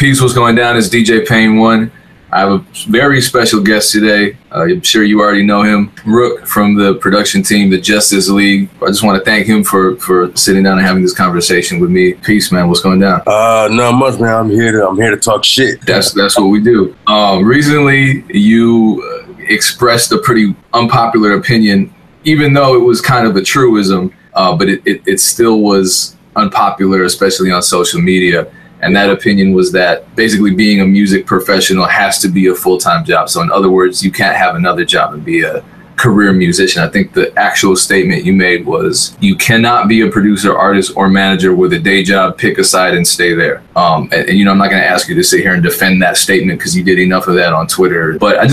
Peace, what's going down? It's DJ Payne 1. I have a very special guest today. I'm sure you already know him, Rook from the production team, the J.U.S.T.I.C.E. I just want to thank him for sitting down and having this conversation with me. Peace, man. What's going down? Not much, man. I'm here to talk shit. That's what we do. Recently, you expressed a pretty unpopular opinion, even though it was kind of a truism, but it still was unpopular, especially on social media. And that opinion was that basically being a music professional has to be a full-time job. So in other words, you can't have another job and be a career musician. I think the actual statement you made was you cannot be a producer, artist, or manager with a day job, pick a side and stay there. And you know, I'm not going to ask you to sit here and defend that statement because you did enough of that on Twitter. But I'd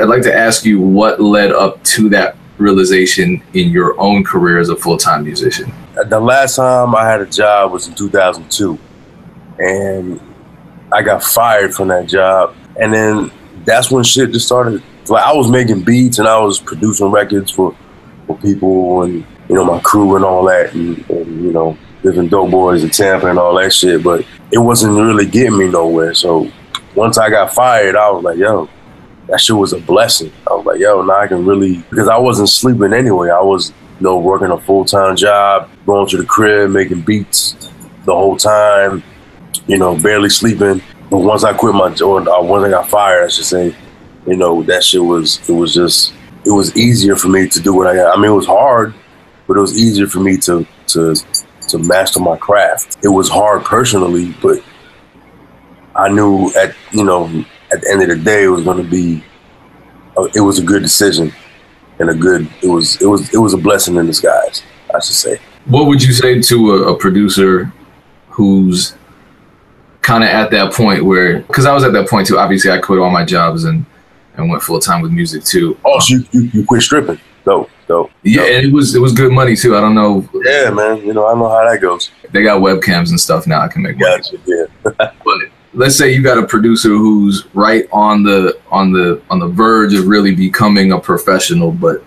like to ask you what led up to that realization in your own career as a full-time musician. The last time I had a job was in 2002. And I got fired from that job. And then that's when shit just started. Like, I was making beats and I was producing records for people and, you know, my crew and all that, and you know, different dope boys in Tampa and all that shit. But it wasn't really getting me nowhere. So once I got fired, I was like, yo, that shit was a blessing. I was like, yo, now I can really, because I wasn't sleeping anyway. I was, you know, working a full-time job, going to the crib, making beats the whole time. You know, barely sleeping. But once I quit my job, or once I got fired, I should say, you know, that shit was, it was easier for me to do what I got. I mean, it was hard, but it was easier for me to master my craft. It was hard personally, but I knew at the end of the day, it was going to be, it was a good decision and it was a blessing in disguise, I should say. What would you say to a producer who's kind of at that point where, because I was at that point too, obviously I quit all my jobs and went full time with music too. Oh, so you quit stripping? Dope. Yeah, and it was good money too. I don't know. Yeah, man. You know, I know how that goes. They got webcams and stuff now. I can make money. Gotcha, yeah. But let's say you got a producer who's right on the verge of really becoming a professional, but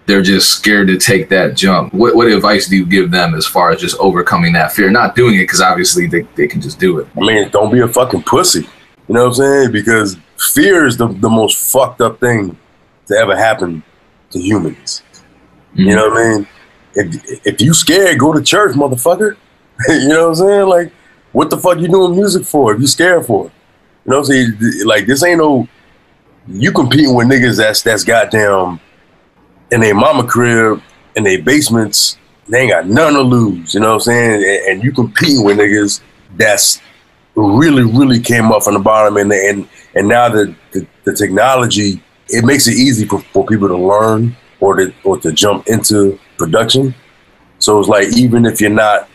they're just scared to take that jump. What advice do you give them as far as just overcoming that fear? Not doing it because obviously they can just do it. I mean, don't be a fucking pussy. You know what I'm saying? Because fear is the most fucked up thing to ever happen to humans. Mm-hmm. You know what I mean? If you scared, go to church, motherfucker. You know what I'm saying? Like, what the fuck you doing music for if you scared for it? You know what I'm saying? Like, this ain't no, you competing with niggas that's goddamn in their mama crib, in their basements, they ain't got nothing to lose, you know what I'm saying? And you competing with niggas that's really came up from the bottom, and now the technology, it makes it easy for people to learn or to jump into production. So it's like, even if you're not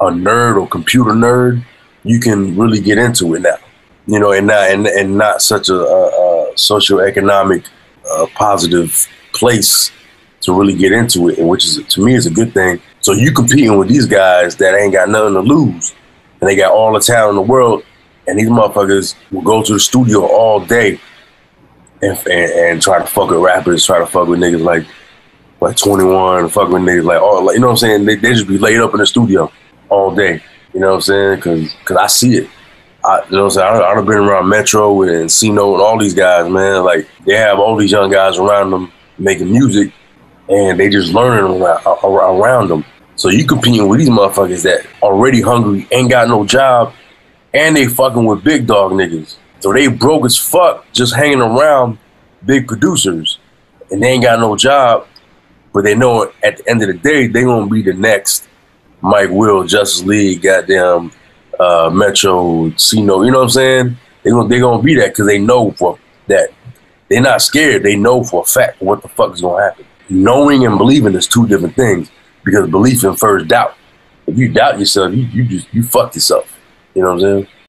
a nerd or computer nerd, you can really get into it now, you know, and not such a socioeconomic positive place to really get into it, and which is, to me, is a good thing. So you competing with these guys that ain't got nothing to lose, and they got all the talent in the world, and these motherfuckers will go to the studio all day and try to fuck with rappers, try to fuck with niggas like 21, fuck with niggas like, all, like, you know what I'm saying? They just be laid up in the studio all day, you know what I'm saying? Cause I see it. You know what I'm saying? I've been around Metro and C-No and all these guys, man. Like, they have all these young guys around them making music, and they just learning around them. So you competing with these motherfuckers that already hungry, ain't got no job, and they fucking with big dog niggas. So they broke as fuck just hanging around big producers, and they ain't got no job, but they know at the end of the day, they gonna be the next Mike Will, Justice League, goddamn Metro, C-No, you know what I'm saying? They gonna be that because they know for that. They're not scared. They know for a fact what the fuck is gonna happen. Knowing and believing is two different things, because belief infers doubt. If you doubt yourself, you fuck yourself. You know what I'm saying?